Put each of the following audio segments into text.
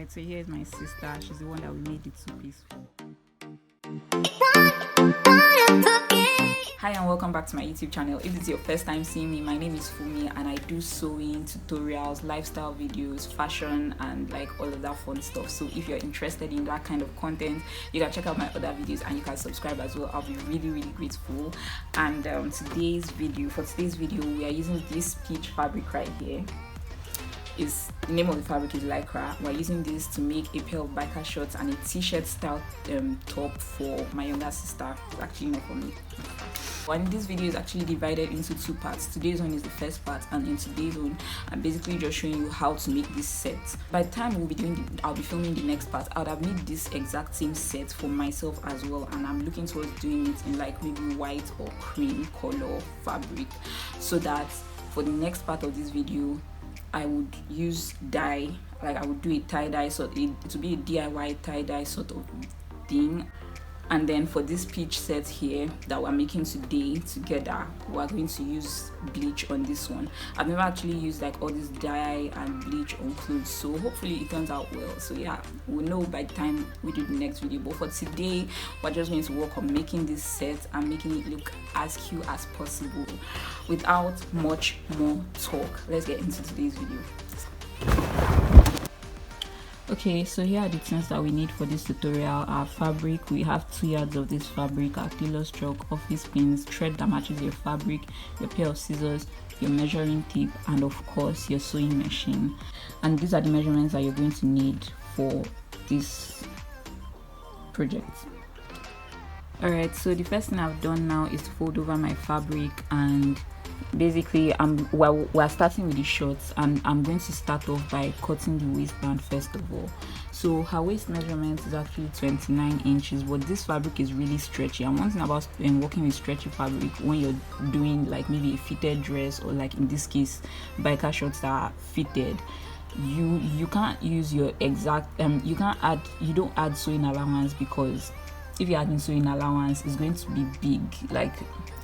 Alright, so here's my sister. She's the one that we made the two-piece for. Hi and welcome back to my YouTube channel. If this is your first time seeing me, my name is Funmi and I do sewing, tutorials, lifestyle videos, fashion and like all of that fun stuff. So if you're interested in that kind of content, you can check out my other videos and you can subscribe as well. I'll be really grateful. And for today's video we are using this peach fabric right here. Is the name of the fabric is lycra. We're using this to make a pair of biker shorts and a t-shirt style top for my younger sister. It's actually not for me. And this video is actually divided into two parts. Today's one is the first part, and in today's one I'm basically just showing you how to make this set. By the time I'll be filming the next part, I would have made this exact same set for myself as well, and I'm looking towards doing it in like maybe white or cream color fabric, so that for the next part of this video I would use dye, like I would do a tie-dye, so it would be a DIY tie-dye sort of thing. And then for this peach set here that we're making today together, we're going to use bleach on this one. I've never actually used like all this dye and bleach on clothes, so hopefully it turns out well. So yeah, we'll know by the time we do the next video. But for today, we're just going to work on making this set and making it look as cute as possible. Without much more talk, let's get into today's video. Okay, so here are the things that we need for this tutorial. Our fabric, we have 2 yards of this fabric, our tailor's chalk, office pins, thread that matches your fabric, your pair of scissors, your measuring tape, and of course your sewing machine. And these are the measurements that you're going to need for this project. Alright, so the first thing I've done now is to fold over my fabric, and basically we're starting with the shorts, and I'm going to start off by cutting the waistband first of all. So her waist measurement is actually 29 inches, but this fabric is really stretchy. And one thing about working with stretchy fabric when you're doing like maybe a fitted dress, or like in this case biker shorts that are fitted, you can't use your exact you don't add sewing allowance, because if you're adding sewing allowance, it's going to be big. Like,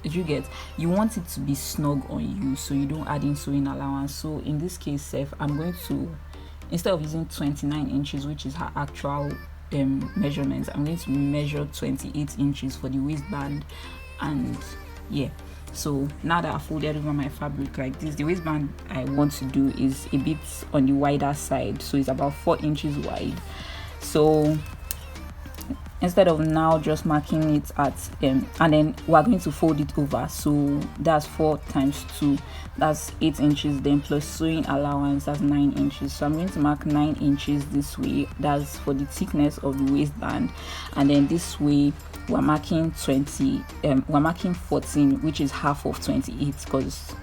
you want it to be snug on you, so you don't add in sewing allowance. So in this case, I'm going to, instead of using 29 inches, which is her actual measurements, I'm going to measure 28 inches for the waistband. And yeah, so now that I folded over my fabric like this, the waistband I want to do is a bit on the wider side, so it's about 4 inches wide. So instead of now just marking it at and then we're going to fold it over, so that's 4 times 2, that's 8 inches, then plus sewing allowance, that's 9 inches. So I'm going to mark 9 inches this way, that's for the thickness of the waistband, and then this way we're marking 14, which is half of 28, because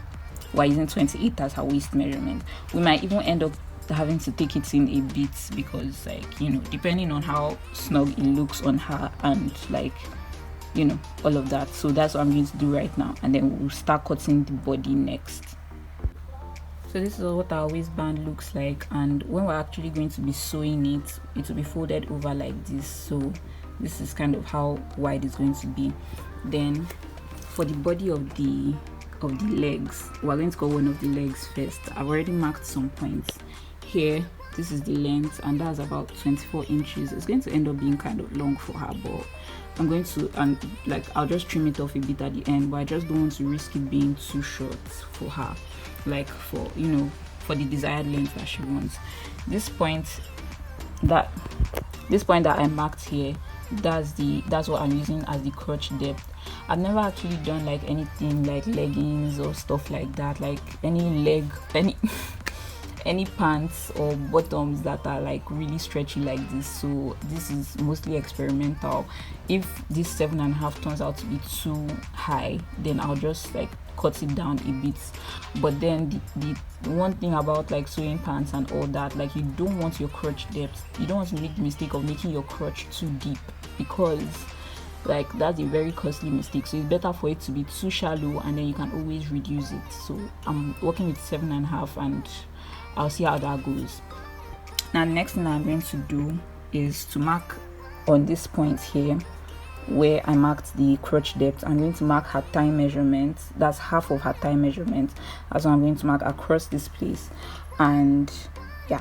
we're using 28 as her waist measurement. We might even end up having to take it in a bit, because like, you know, depending on how snug it looks on her and like, you know, all of that. So that's what I'm going to do right now, and then we'll start cutting the body next. So this is what our waistband looks like, and when we're actually going to be sewing it, it will be folded over like this. So this is kind of how wide it's going to be. Then for the body of the legs, we're going to cut one of the legs first. I've already marked some points here. This is the length, and that's about 24 inches. It's going to end up being kind of long for her, but I'm going to, and like, I'll just trim it off a bit at the end, but I just don't want to risk it being too short for her, like for, you know, for the desired length that she wants. This point that I marked here, that's what I'm using as the crotch depth. I've never actually done like anything like leggings or stuff like that, like any pants or bottoms that are like really stretchy like this. So this is mostly experimental. If this 7.5 turns out to be too high, then I'll just like cut it down a bit. But then the one thing about like sewing pants and all that, like, you don't want your crotch depth, you don't want to make the mistake of making your crotch too deep, because like that's a very costly mistake. So it's better for it to be too shallow, and then you can always reduce it. So I'm working with 7.5, and I'll see how that goes. Now the next thing I'm going to do is to mark on this point here where I marked the crotch depth. I'm going to mark her thigh measurement, that's half of her thigh measurement. That's what I'm going to mark across this place. And yeah,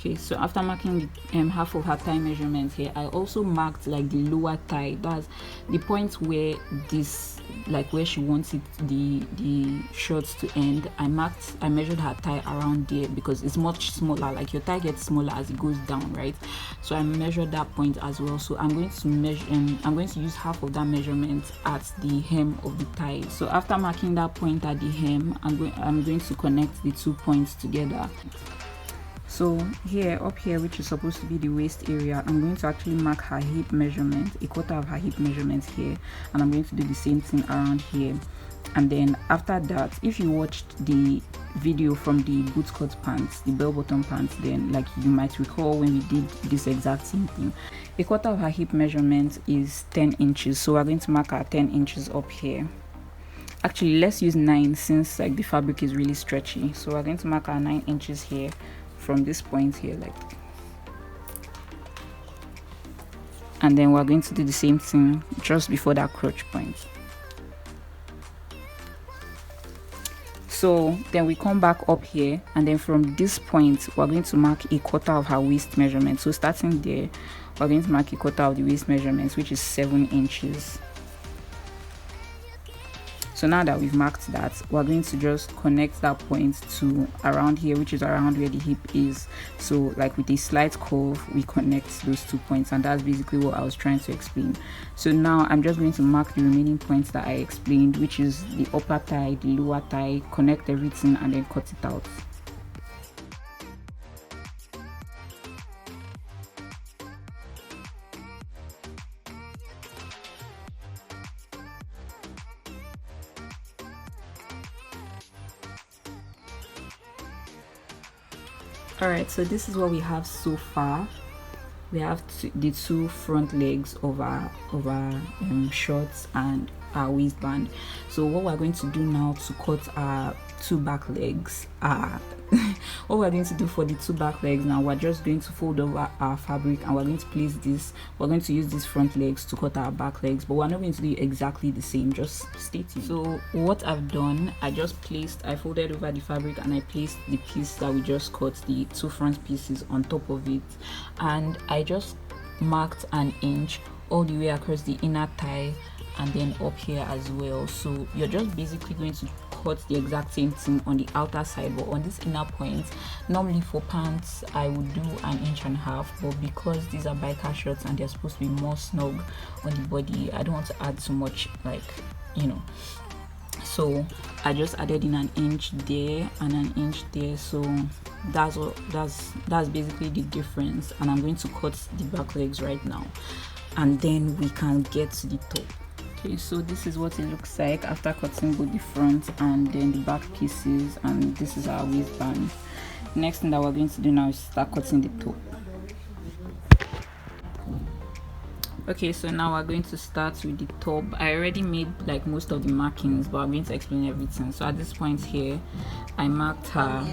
Okay, so after marking the half of her thigh measurement here, I also marked like the lower thigh. That's the point where this, like where she wants it, the shorts to end. I measured her thigh around there because it's much smaller. Like your thigh gets smaller as it goes down, right? So I measured that point as well. So I'm going to measure. I'm going to use half of that measurement at the hem of the thigh. So after marking that point at the hem, I'm going to connect the 2 points together. So here, up here, which is supposed to be the waist area, I'm going to actually mark her hip measurement, a quarter of her hip measurement here, and I'm going to do the same thing around here. And then after that, if you watched the video from the boot cut pants, the bell bottom pants, then like you might recall when we did this exact same thing. A quarter of her hip measurement is 10 inches, so we're going to mark our 10 inches up here. Actually, let's use 9 since like the fabric is really stretchy. So we're going to mark our 9 inches here from this point here, like, and then we're going to do the same thing just before that crotch point. So then we come back up here, and then from this point we're going to mark a quarter of her waist measurement. So starting there, we're going to mark a quarter of the waist measurement, which is 7 inches. So now that we've marked that, we're going to just connect that point to around here, which is around where the hip is. So like with a slight curve, we connect those 2 points, and that's basically what I was trying to explain. So now I'm just going to mark the remaining points that I explained, which is the upper thigh, the lower thigh, connect everything and then cut it out. Alright, so this is what we have so far. We have the 2 front legs of our shorts and our waistband. So what we're going to do now to cut our 2 back legs, what we're going to do for the 2 back legs now, we're just going to fold over our fabric and we're going to place this, we're going to use these front legs to cut our back legs, but we're not going to do exactly the same, just stay tuned. So what I've done, I folded over the fabric and I placed the piece that we just cut, the 2 front pieces, on top of it, and I just marked an inch all the way across the inner thigh and then up here as well. So you're just basically going to cut the exact same thing on the outer side, but on this inner point, normally for pants I would do 1.5 inches, but because these are biker shorts and they're supposed to be more snug on the body, I don't want to add too much, like, you know, so I just added in 1 inch there and 1 inch there. So that's basically the difference, and I'm going to cut the back legs right now and then we can get to the top. Okay, so this is what it looks like after cutting both the front and then the back pieces, and this is our waistband. Next thing that we're going to do now is start cutting the top. Okay, so now we're going to start with the top. I already made like most of the markings, but I'm going to explain everything. So at this point here, I marked her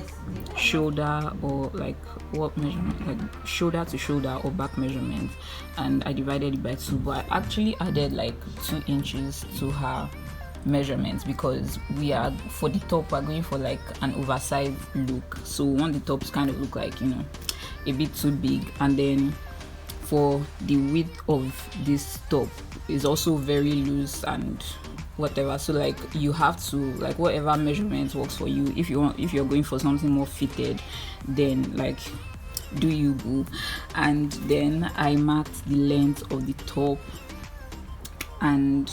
shoulder, or like what measurement, like shoulder to shoulder or back measurement, and I divided it by 2, but I actually added like 2 inches to her measurements because we are, for the top, we're going for like an oversized look, so we want the tops kind of look like, you know, a bit too big. And then for the width of this top is also very loose and whatever, so like you have to, like, whatever measurement works for you. If you're going for something more fitted, then like do you boo. And then I marked the length of the top, and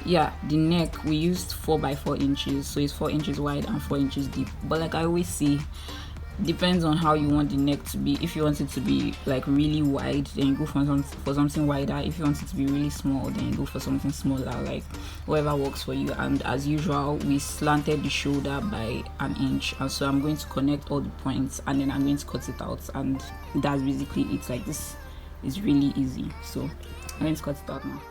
yeah, the neck we used 4 by 4 inches, so it's 4 inches wide and 4 inches deep. But like I always say, depends on how you want the neck to be. If you want it to be like really wide, then you go for something wider. If you want it to be really small, then you go for something smaller, like whatever works for you. And as usual, we slanted the shoulder by 1 inch, and so I'm going to connect all the points and then I'm going to cut it out, and that's basically it. Like, this is really easy, so I'm going to cut it out now.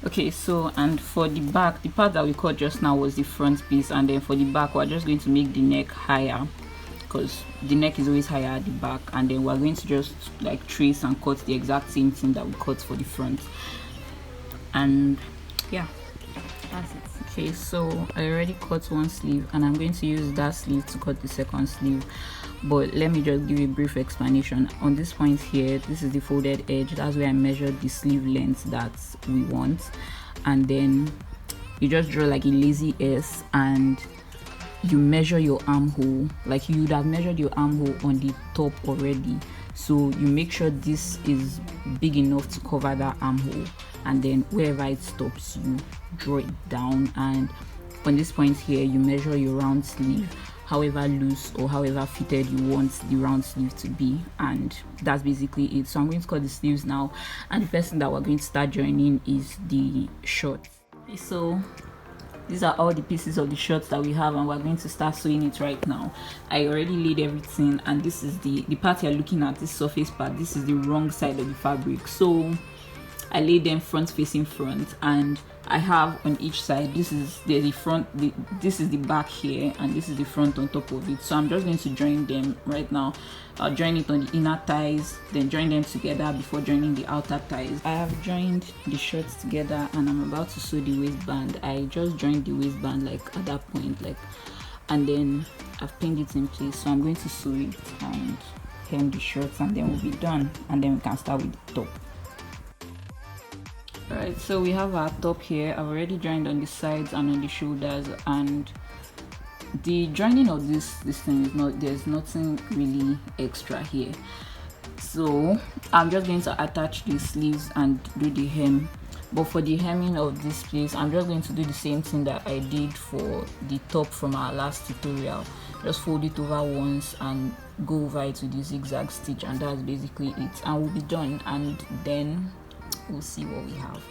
Okay, so and for the back, the part that we cut just now was the front piece, and then for the back we're just going to make the neck higher because the neck is always higher at the back, and then we're going to just like trace and cut the exact same thing that we cut for the front. And yeah, that's it. Okay, so I already cut one sleeve and I'm going to use that sleeve to cut the second sleeve, but let me just give you a brief explanation. On this point here, this is the folded edge. That's where I measured the sleeve length that we want, and then you just draw like a lazy S and you measure your armhole. Like you would have measured your armhole on the top already, so you make sure this is big enough to cover that armhole, and then wherever it stops you draw it down. And on this point here, you measure your round sleeve, however loose or however fitted you want the round sleeve to be, and that's basically it. So I'm going to cut the sleeves now, and the first thing that we're going to start joining is the shorts. So these are all the pieces of the shorts that we have, and we're going to start sewing it right now. I already laid everything, and this is the part you're looking at, this surface part. This is the wrong side of the fabric, so I laid them front facing front, and I have on each side, this is the front, this is the back here, and this is the front on top of it. So I'm just going to join them right now. I'll join it on the inner thighs, then join them together before joining the outer thighs. I have joined the shorts together and I'm about to sew the waistband. I just joined the waistband like at that point, like, and then I've pinned it in place. So I'm going to sew it and hem the shorts, and then we'll be done, and then we can start with the top. Alright, so we have our top here. I've already joined on the sides and on the shoulders, and the joining of this thing is not, there's nothing really extra here. So I'm just going to attach the sleeves and do the hem. But for the hemming of this piece, I'm just going to do the same thing that I did for the top from our last tutorial. Just fold it over once and go over it with the zigzag stitch, and that's basically it, and we'll be done, and then we'll see what we have.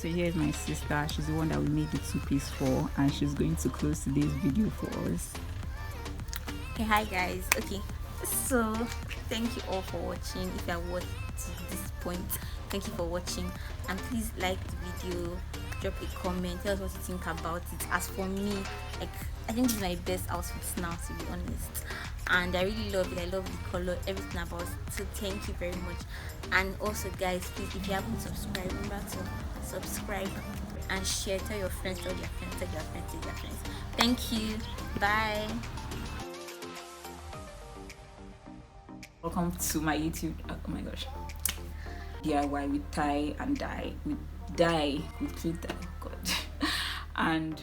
Here's my sister. She's the one that we made the two-piece for, and she's going to close today's video for us. Okay, hi guys. Okay, so thank you all for watching. If you have watched to this point, thank you for watching, and please like the video, drop a comment, tell us what you think about it. As for me, like, I think this is my best outfit now, to be honest, and I really love it. I love the color, everything about it. So thank you very much. And also guys, please, if you haven't subscribed, remember to subscribe and share. Tell your friends, tell your friends, tell your friends, tell your friends. Thank you. Bye. Welcome to my YouTube. Oh my gosh. DIY with tie and dye, with dye, with cute dye. God. And